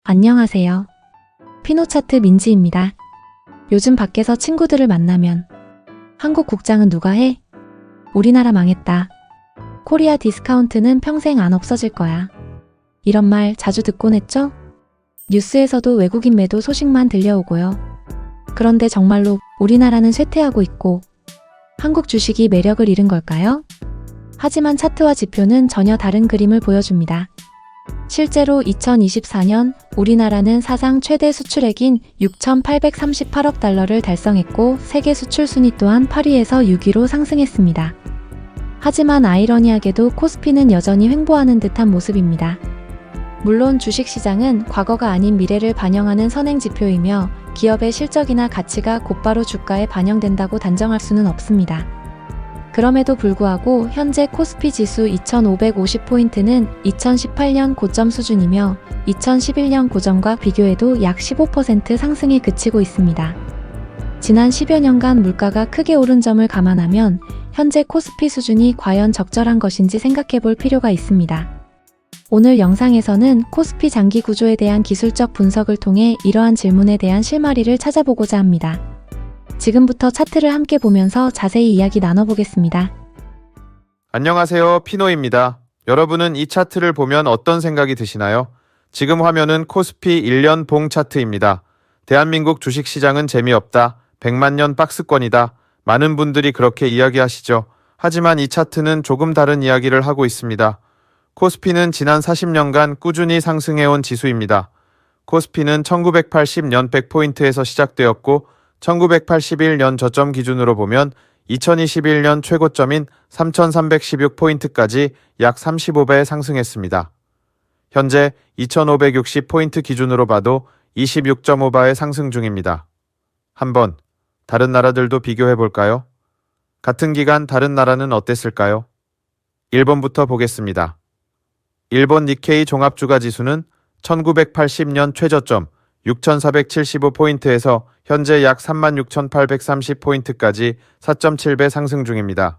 안녕하세요. 피노차트 민지입니다. 요즘 밖에서 친구들을 만나면 한국 국장은 누가 해? 우리나라 망했다. 코리아 디스카운트는 평생 안 없어질 거야. 이런 말 자주 듣곤 했죠? 뉴스에서도 외국인 매도 소식만 들려오고요. 그런데 정말로 우리나라는 쇠퇴하고 있고 한국 주식이 매력을 잃은 걸까요? 하지만 차트와 지표는 전혀 다른 그림을 보여줍니다. 실제로 2024년 우리나라는 사상 최대 수출액인 6,838억 달러를 달성했고 세계 수출 순위 또한 8위에서 6위로 상승했습니다. 하지만 아이러니하게도 코스피는 여전히 횡보하는 듯한 모습입니다. 물론 주식시장은 과거가 아닌 미래를 반영하는 선행지표이며 기업의 실적이나 가치가 곧바로 주가에 반영된다고 단정할 수는 없습니다. 그럼에도 불구하고 현재 코스피 지수 2550포인트는 2018년 고점 수준이며 2011년 고점과 비교해도 약 15% 상승에 그치고 있습니다. 지난 10여 년간 물가가 크게 오른 점을 감안하면 현재 코스피 수준이 과연 적절한 것인지 생각해 볼 필요가 있습니다. 오늘 영상에서는 코스피 장기 구조에 대한 기술적 분석을 통해 이러한 질문에 대한 실마리를 찾아보고자 합니다. 지금부터 차트를 함께 보면서 자세히 이야기 나눠보겠습니다. 안녕하세요, 피노입니다. 여러분은 이 차트를 보면 어떤 생각이 드시나요? 지금 화면은 코스피 1년 봉 차트입니다. 대한민국 주식시장은 재미없다. 100만 년 박스권이다. 많은 분들이 그렇게 이야기하시죠. 하지만 이 차트는 조금 다른 이야기를 하고 있습니다. 코스피는 지난 40년간 꾸준히 상승해온 지수입니다. 코스피는 1980년 100포인트에서 시작되었고 1981년 저점 기준으로 보면 2021년 최고점인 3,316포인트까지 약 35배 상승했습니다. 현재 2,560포인트 기준으로 봐도 26.5배의 상승 중입니다. 한번 다른 나라들도 비교해 볼까요? 같은 기간 다른 나라는 어땠을까요? 일본부터 보겠습니다. 일본 니케이 종합주가 지수는 1980년 최저점 6,475포인트에서 현재 약 36,830포인트까지 4.7배 상승 중입니다.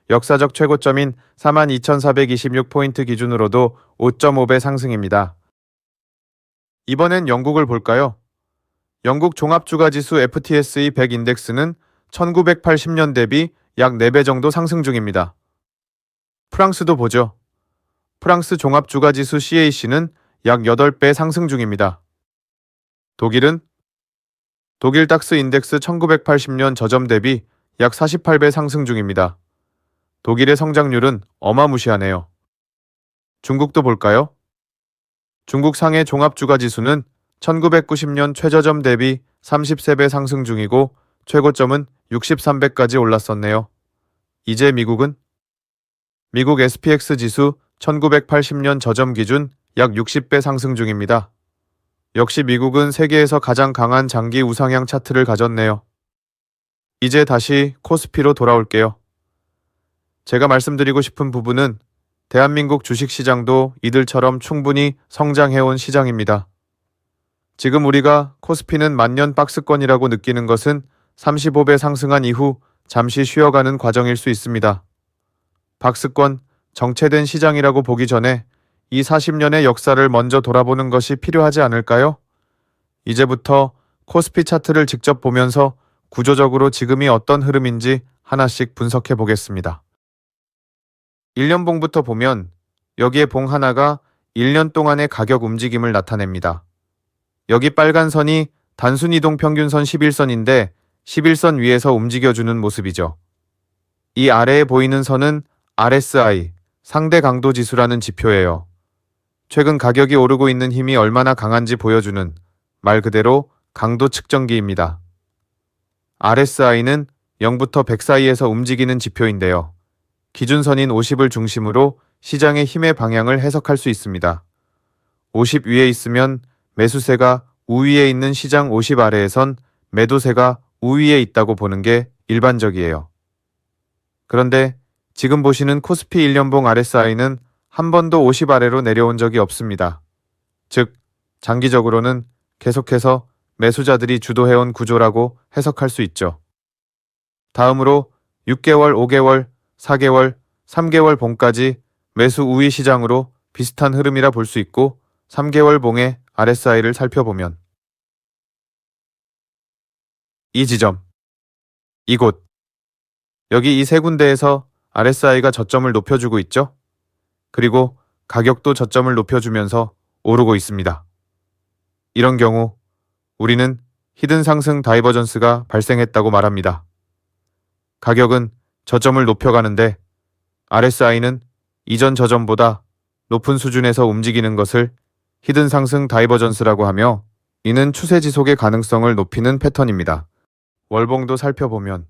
역사적 최고점인 42,426포인트 기준으로도 5.5배 상승입니다. 이번엔 영국을 볼까요? 영국 종합주가지수 FTSE 100 인덱스는 1980년 대비 약 4배 정도 상승 중입니다. 프랑스도 보죠. 프랑스 종합주가지수 CAC는 약 8배 상승 중입니다. 독일은 독일 닥스 인덱스 1980년 저점 대비 약 48배 상승 중입니다. 독일의 성장률은 어마무시하네요. 중국도 볼까요? 중국 상해 종합주가지수는 1990년 최저점 대비 33배 상승 중이고 최고점은 63배까지 올랐었네요. 이제 미국은? 미국 SPX 지수 1980년 저점 기준 약 60배 상승 중입니다. 역시 미국은 세계에서 가장 강한 장기 우상향 차트를 가졌네요. 이제 다시 코스피로 돌아올게요. 제가 말씀드리고 싶은 부분은 대한민국 주식시장도 이들처럼 충분히 성장해온 시장입니다. 지금 우리가 코스피는 만년 박스권이라고 느끼는 것은 35배 상승한 이후 잠시 쉬어가는 과정일 수 있습니다. 박스권, 정체된 시장이라고 보기 전에 이 40년의 역사를 먼저 돌아보는 것이 필요하지 않을까요? 이제부터 코스피 차트를 직접 보면서 구조적으로 지금이 어떤 흐름인지 하나씩 분석해 보겠습니다. 1년 봉부터 보면 여기에 봉 하나가 1년 동안의 가격 움직임을 나타냅니다. 여기 빨간 선이 단순 이동 평균선 11선인데 11선 위에서 움직여주는 모습이죠. 이 아래에 보이는 선은 RSI, 상대 강도 지수라는 지표예요. 최근 가격이 오르고 있는 힘이 얼마나 강한지 보여주는 말 그대로 강도 측정기입니다. RSI는 0부터 100 사이에서 움직이는 지표인데요. 기준선인 50을 중심으로 시장의 힘의 방향을 해석할 수 있습니다. 50 위에 있으면 매수세가 우위에 있는 시장 50 아래에선 매도세가 우위에 있다고 보는 게 일반적이에요. 그런데 지금 보시는 코스피 1년봉 RSI는 한 번도 50 아래로 내려온 적이 없습니다. 즉, 장기적으로는 계속해서 매수자들이 주도해온 구조라고 해석할 수 있죠. 다음으로 6개월, 5개월, 4개월, 3개월 봉까지 매수 우위 시장으로 비슷한 흐름이라 볼 수 있고 3개월 봉에 RSI를 살펴보면 이 지점, 이곳, 여기 이 세 군데에서 RSI가 저점을 높여주고 있죠? 그리고 가격도 저점을 높여주면서 오르고 있습니다. 이런 경우 우리는 히든 상승 다이버전스가 발생했다고 말합니다. 가격은 저점을 높여가는데 RSI는 이전 저점보다 높은 수준에서 움직이는 것을 히든 상승 다이버전스라고 하며 이는 추세 지속의 가능성을 높이는 패턴입니다. 월봉도 살펴보면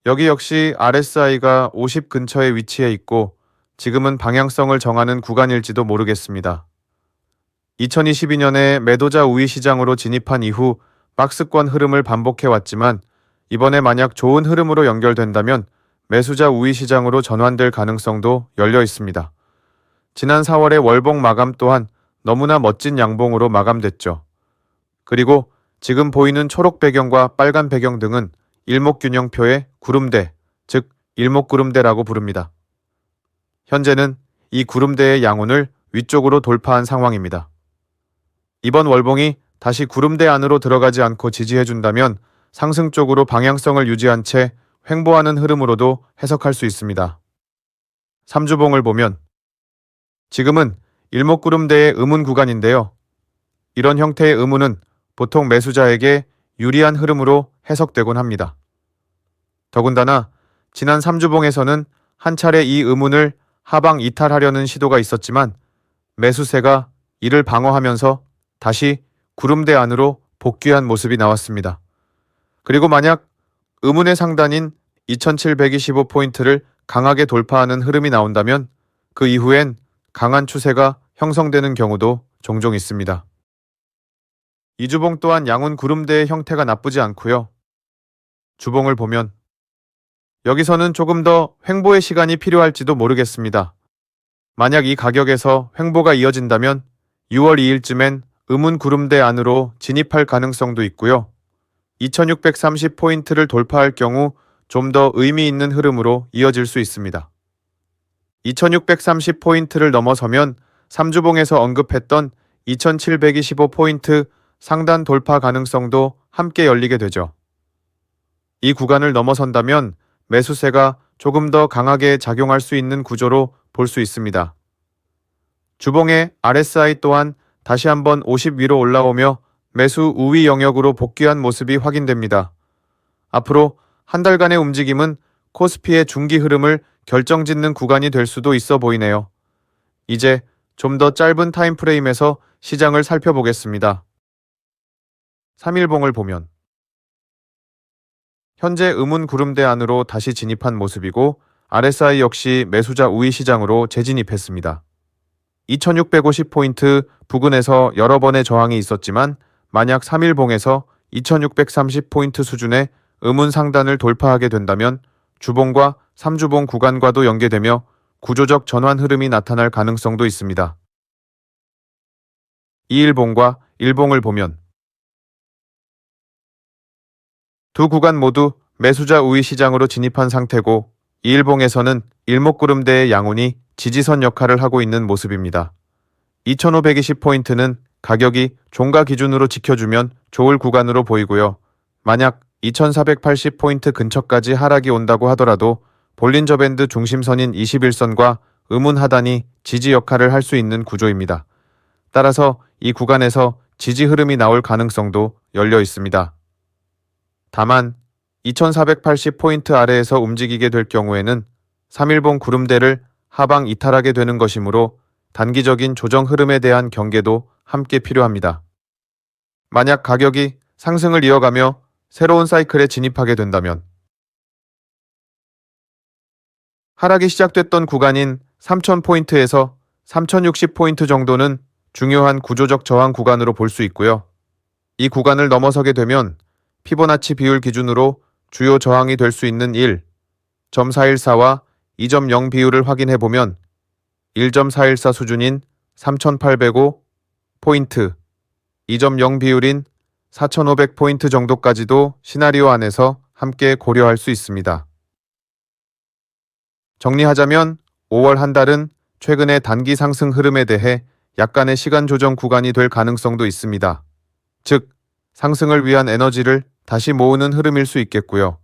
여기 역시 RSI가 50 근처에 위치해 있고 지금은 방향성을 정하는 구간일지도 모르겠습니다. 2022년에 매도자 우위 시장으로 진입한 이후 박스권 흐름을 반복해왔지만 이번에 만약 좋은 흐름으로 연결된다면 매수자 우위 시장으로 전환될 가능성도 열려 있습니다. 지난 4월의 월봉 마감 또한 너무나 멋진 양봉으로 마감됐죠. 그리고 지금 보이는 초록 배경과 빨간 배경 등은 일목균형표의 구름대, 즉 일목구름대라고 부릅니다. 현재는 이 구름대의 양운을 위쪽으로 돌파한 상황입니다. 이번 월봉이 다시 구름대 안으로 들어가지 않고 지지해준다면 상승 쪽으로 방향성을 유지한 채 횡보하는 흐름으로도 해석할 수 있습니다. 3주봉을 보면 지금은 일목구름대의 음운 구간인데요. 이런 형태의 음운은 보통 매수자에게 유리한 흐름으로 해석되곤 합니다. 더군다나 지난 3주봉에서는 한 차례 이 음운을 하방 이탈하려는 시도가 있었지만 매수세가 이를 방어하면서 다시 구름대 안으로 복귀한 모습이 나왔습니다. 그리고 만약 음운의 상단인 2725포인트를 강하게 돌파하는 흐름이 나온다면 그 이후엔 강한 추세가 형성되는 경우도 종종 있습니다. 이주봉 또한 양운 구름대의 형태가 나쁘지 않고요. 주봉을 보면 여기서는 조금 더 횡보의 시간이 필요할지도 모르겠습니다. 만약 이 가격에서 횡보가 이어진다면 6월 2일쯤엔 음운 구름대 안으로 진입할 가능성도 있고요. 2630포인트를 돌파할 경우 좀 더 의미 있는 흐름으로 이어질 수 있습니다. 2630포인트를 넘어서면 3주봉에서 언급했던 2725포인트 상단 돌파 가능성도 함께 열리게 되죠. 이 구간을 넘어선다면 매수세가 조금 더 강하게 작용할 수 있는 구조로 볼 수 있습니다. 주봉의 RSI 또한 다시 한번 50 위로 올라오며 매수 우위 영역으로 복귀한 모습이 확인됩니다. 앞으로 한 달간의 움직임은 코스피의 중기 흐름을 결정짓는 구간이 될 수도 있어 보이네요. 이제 좀 더 짧은 타임프레임에서 시장을 살펴보겠습니다. 3일봉을 보면 현재 음운 구름대 안으로 다시 진입한 모습이고 RSI 역시 매수자 우위 시장으로 재진입했습니다. 2650포인트 부근에서 여러 번의 저항이 있었지만 만약 3일봉에서 2630포인트 수준의 음운 상단을 돌파하게 된다면 주봉과 3주봉 구간과도 연계되며 구조적 전환 흐름이 나타날 가능성도 있습니다. 2일봉과 1봉을 보면 두 구간 모두 매수자 우위 시장으로 진입한 상태고 2일봉에서는 일목구름대의 양운이 지지선 역할을 하고 있는 모습입니다. 2520포인트는 가격이 종가 기준으로 지켜주면 좋을 구간으로 보이고요. 만약 2480포인트 근처까지 하락이 온다고 하더라도 볼린저 밴드 중심선인 21선과 음운 하단이 지지 역할을 할 수 있는 구조입니다. 따라서 이 구간에서 지지 흐름이 나올 가능성도 열려 있습니다. 다만 2480포인트 아래에서 움직이게 될 경우에는 3일봉 구름대를 하방 이탈하게 되는 것이므로 단기적인 조정 흐름에 대한 경계도 함께 필요합니다. 만약 가격이 상승을 이어가며 새로운 사이클에 진입하게 된다면 하락이 시작됐던 구간인 3000포인트에서 3060포인트 정도는 중요한 구조적 저항 구간으로 볼 수 있고요. 이 구간을 넘어서게 되면 피보나치 비율 기준으로 주요 저항이 될 수 있는 1.414와 2.0 비율을 확인해 보면 1.414 수준인 3805포인트, 2.0 비율인 4500포인트 정도까지도 시나리오 안에서 함께 고려할 수 있습니다. 정리하자면 5월 한 달은 최근의 단기 상승 흐름에 대해 약간의 시간 조정 구간이 될 가능성도 있습니다. 즉, 상승을 위한 에너지를 다시 모으는 흐름일 수 있겠고요.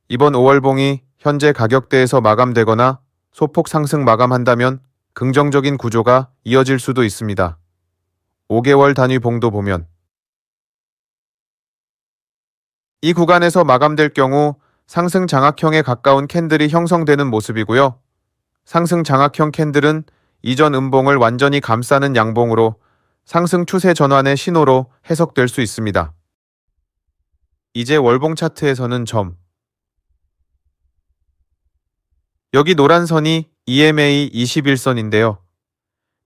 이번 5월봉이 현재 가격대에서 마감되거나 소폭 상승 마감한다면 긍정적인 구조가 이어질 수도 있습니다. 5개월 단위 봉도 보면 이 구간에서 마감될 경우 상승 장악형에 가까운 캔들이 형성되는 모습이고요. 상승 장악형 캔들은 이전 음봉을 완전히 감싸는 양봉으로 상승 추세 전환의 신호로 해석될 수 있습니다. 이제 월봉 차트에서는 여기 노란 선이 EMA 21선인데요.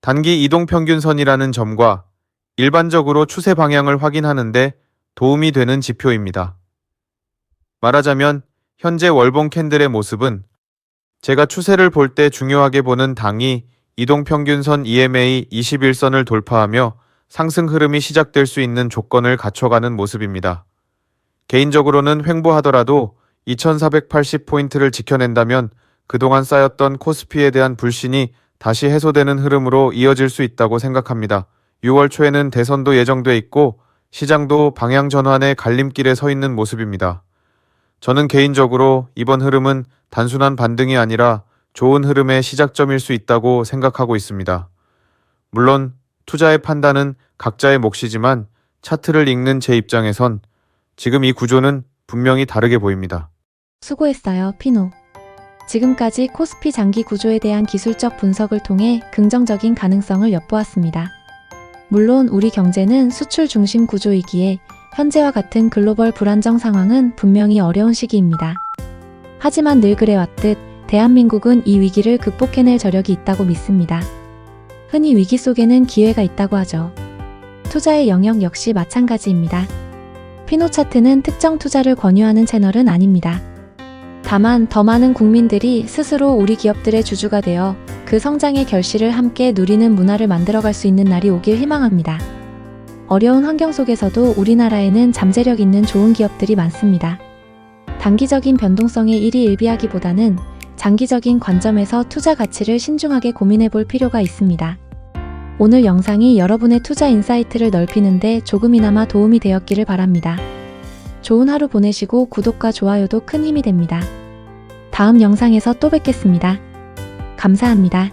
단기 이동평균선이라는 점과 일반적으로 추세 방향을 확인하는데 도움이 되는 지표입니다. 말하자면 현재 월봉 캔들의 모습은 제가 추세를 볼 때 중요하게 보는 당이 이동평균선 EMA 21선을 돌파하며 상승 흐름이 시작될 수 있는 조건을 갖춰가는 모습입니다. 개인적으로는 횡보하더라도 2480포인트를 지켜낸다면 그동안 쌓였던 코스피에 대한 불신이 다시 해소되는 흐름으로 이어질 수 있다고 생각합니다. 6월 초에는 대선도 예정돼 있고 시장도 방향 전환의 갈림길에 서 있는 모습입니다. 저는 개인적으로 이번 흐름은 단순한 반등이 아니라 좋은 흐름의 시작점일 수 있다고 생각하고 있습니다. 물론 투자의 판단은 각자의 몫이지만 차트를 읽는 제 입장에선 지금 이 구조는 분명히 다르게 보입니다. 수고했어요, 피노. 지금까지 코스피 장기 구조에 대한 기술적 분석을 통해 긍정적인 가능성을 엿보았습니다. 물론 우리 경제는 수출 중심 구조이기에 현재와 같은 글로벌 불안정 상황은 분명히 어려운 시기입니다. 하지만 늘 그래왔듯 대한민국은 이 위기를 극복해낼 저력이 있다고 믿습니다. 흔히 위기 속에는 기회가 있다고 하죠. 투자의 영역 역시 마찬가지입니다. 피노 차트는 특정 투자를 권유하는 채널은 아닙니다. 다만 더 많은 국민들이 스스로 우리 기업들의 주주가 되어 그 성장의 결실을 함께 누리는 문화를 만들어갈 수 있는 날이 오길 희망합니다. 어려운 환경 속에서도 우리나라에는 잠재력 있는 좋은 기업들이 많습니다. 단기적인 변동성에 일희일비하기보다는 장기적인 관점에서 투자 가치를 신중하게 고민해 볼 필요가 있습니다. 오늘 영상이 여러분의 투자 인사이트를 넓히는데 조금이나마 도움이 되었기를 바랍니다. 좋은 하루 보내시고 구독과 좋아요도 큰 힘이 됩니다. 다음 영상에서 또 뵙겠습니다. 감사합니다.